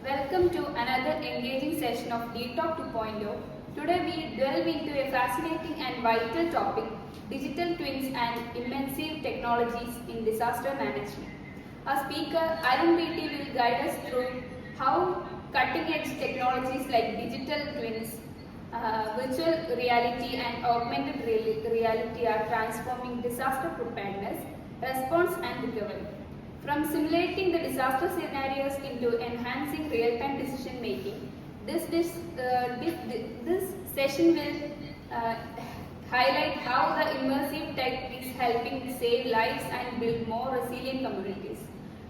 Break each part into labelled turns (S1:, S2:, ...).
S1: Welcome to another engaging session of DTalk 2.0. Today we delve into a fascinating and vital topic, digital twins and immersive technologies in disaster management. Our speaker, Arun Beatty, will guide us through how cutting-edge technologies like digital twins, virtual reality and augmented reality are transforming disaster preparedness, response and recovery. From simulating the disaster scenarios into enhancing real-time decision making, this session will highlight how the immersive tech is helping save lives and build more resilient communities.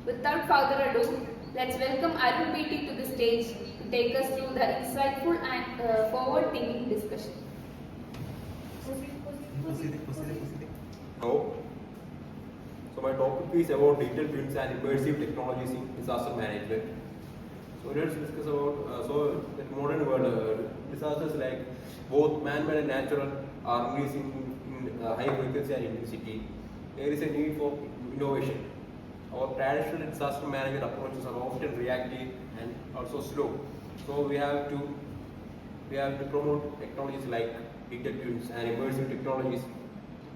S1: Without further ado, let's welcome Arun Beatty to the stage to take us through the insightful and forward-thinking discussion.
S2: Hello. So my topic is about digital twins and immersive technologies in disaster management. So let's discuss about in modern world disasters like both man-made and natural are increasing in high frequency and intensity. There is a need for innovation. Our traditional disaster management approaches are often reactive and also slow. So we have to promote technologies like digital twins and immersive technologies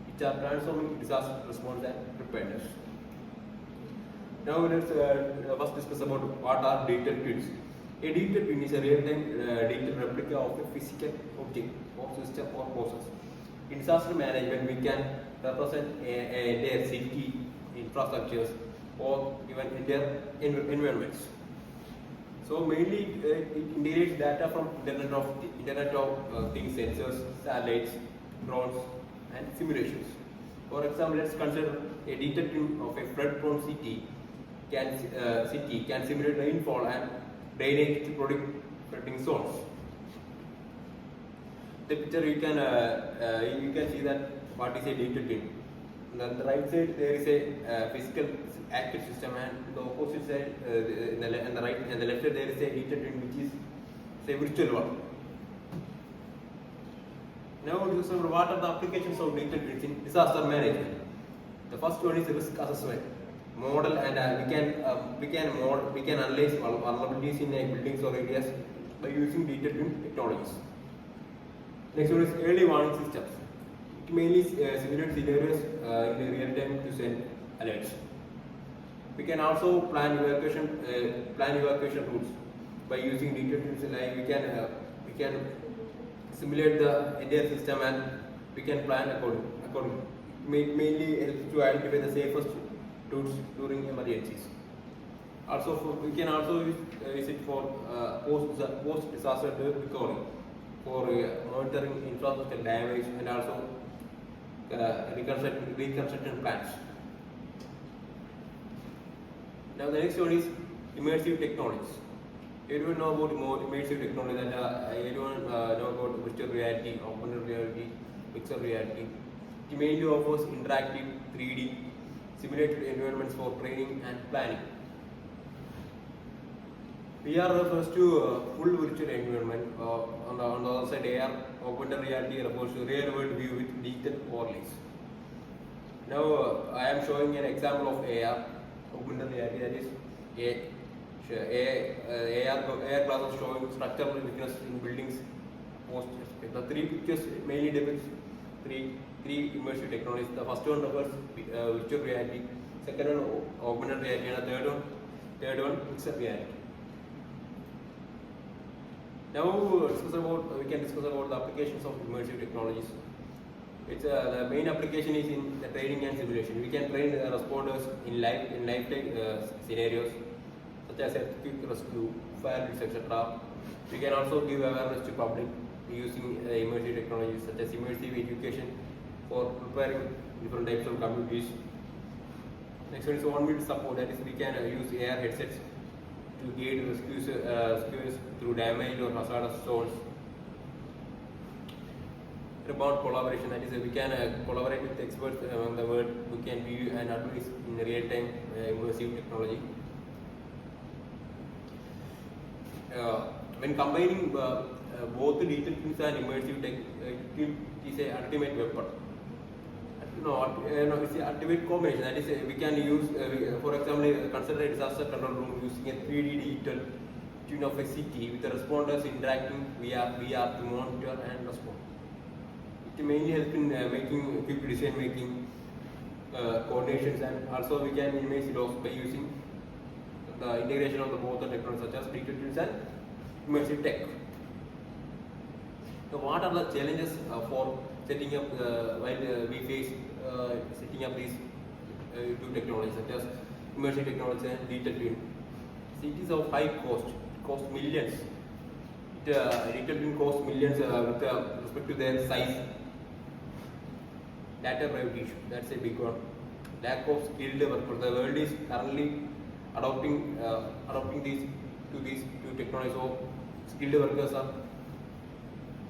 S2: which are transforming disaster response and preparedness. Now let's first discuss about what are digital twins. A digital twin is a real-time digital replica of a physical object or system or process. In disaster management, we can represent their city, infrastructures, or even their environments. So mainly it integrates data from Internet of Things sensors, satellites, drones, and simulations. For example, let's consider a digital twin of a flood-prone city can simulate rainfall and drainage to predict flooding zones. The picture you can see that what is a digital twin. On the right side there is a physical active system, and the opposite side and the right and the left side there is a digital twin which is a virtual one. Now we discuss what are the applications of digital twins in disaster management. The first one is risk assessment model, and we can analyze vulnerabilities in buildings or areas by using digital twin technologies. Next one is early warning systems. It mainly simulates scenarios in real time to send alerts. We can also plan evacuation routes by using digital twins. Like we can simulate the entire system and we can plan accordingly. Mainly helps to identify the safest routes during emergencies. Also, we can also use it for post disaster recovery, for monitoring infrastructure damage and also reconstruction plans. Now the next one is immersive technologies. Everyone know about more immersive technology, and everyone know about virtual reality, augmented reality, mixed reality. It mainly offers interactive 3D simulated environments for training and planning. VR refers to full virtual environment. On the other side, AR, augmented reality, refers to real world view with digital overlays. Now I am showing an example of AR, augmented reality, that is AR glasses showing structural weakness in buildings. The three pictures mainly depicts three immersive technologies. The first one refers virtual reality, second one augmented reality, and the third one mixed reality. Now we can discuss about the applications of immersive technologies. The main application is in the training and simulation. We can train responders in life scenarios such as quick rescue, fire drills, etc. We can also give awareness to public using immersive technologies such as immersive education for preparing different types of communities. Next one is on-field support. That is, we can use AR headsets to guide rescuers through damaged or hazardous zones. About collaboration, that is, we can collaborate with experts around the world who can view and advise in real-time immersive technology. When combining both digital twins and immersive tech, it is an ultimate weapon. It's the ultimate combination. That is, we can use, for example, consider a disaster control room using a 3D digital twin of a city with the responders interacting via to monitor and respond. It mainly helps in making quick decision making, coordinations, and also we can minimize loss by using the integration of the both the technologies such as digital twins and immersive tech. So what are the challenges for setting up while we face setting up these two technologies such as immersive technology and digital twin? So it is of high cost. It costs millions. Digital twin costs millions with respect to their size. Data privacy issue. That's a big one. Lack of skilled workers. The world is currently adopting these two technologies. So skilled workers are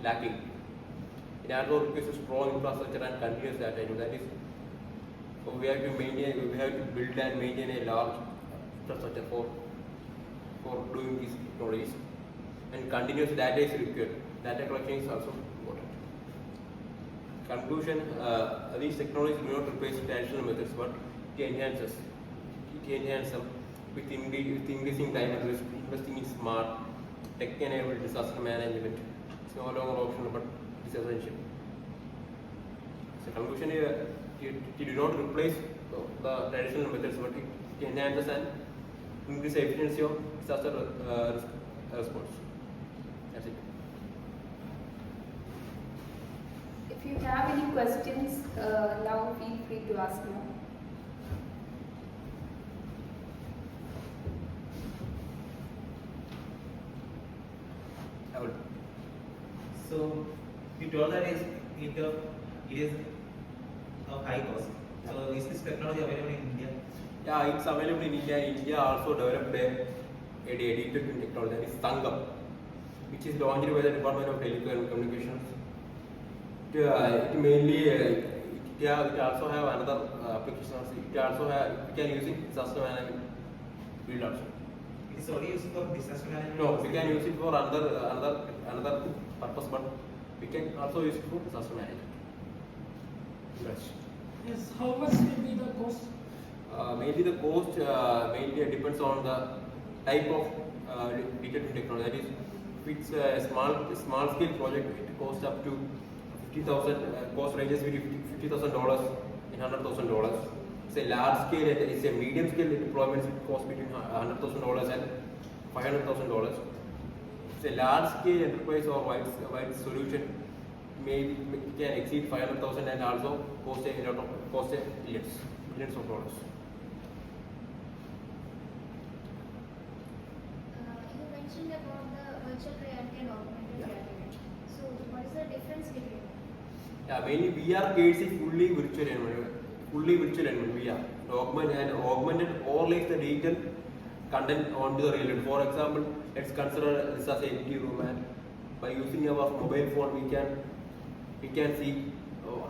S2: lacking. It also requires a strong infrastructure and continuous data. That is, so we have to build and maintain a large infrastructure for doing these technologies. And continuous data is required. Data collection is also important. Conclusion: these technologies do not replace traditional methods, but it enhances. It enhances them with increasing time and risk. Investing in smart, tech-enabled disaster management. It's no longer optional, but it is essential. So conclusion here, it do not replace the traditional methods, but it enhances and increases the efficiency of disaster response. That's it.
S1: If you have any questions, now feel free to ask now.
S3: So you told that it is of high cost. So is this technology available in India?
S2: Yeah, it's available in India. India also developed a digital twin technology, that is Sangam, which is launched by the Department of Telecommunications. It mainly it also have another applications. It also have we can use it disaster management field also.
S3: It is only used for disaster management.
S2: No, we can use it for another purpose, but we can also use it for disaster management. Yes.
S4: Yes, how much will be the cost?
S2: Mainly the cost mainly depends on the type of digital twin technology. That is, if it's a small scale project, it costs up to 50,000. Cost ranges between $50,000 and $100,000. It's a large scale. It's a medium scale deployments. It costs between $100,000 and $500,000. It's a large scale enterprise or wide solution. Maybe can exceed 500,000 and also cost millions of dollars.
S5: You mentioned about the virtual reality and augmented reality. So, what is the difference between them?
S2: Yeah, mainly VR creates a fully virtual environment. VR. Augmented overlays the digital content onto the real world. For example, let's consider this as an empty room, and by using our mobile phone, we can see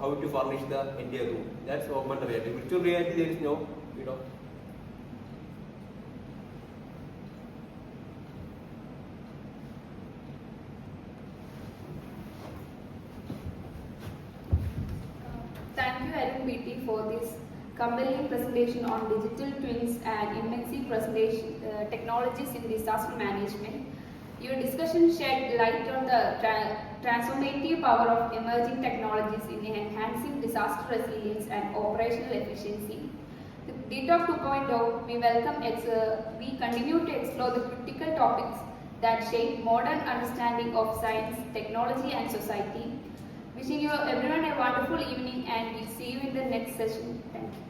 S2: how to furnish the entire room. That's augmented reality. Virtual reality, there is no,
S1: Thank you, Arun BT, for this compelling presentation on digital twins and immersive presentation technologies in disaster management. Your discussion shed light on the transformative power of emerging technologies in enhancing disaster resilience and operational efficiency. With DTOC 2.0, we continue to explore the critical topics that shape modern understanding of science, technology, and society. Wishing you everyone a wonderful evening, and we'll see you in the next session. Thank you.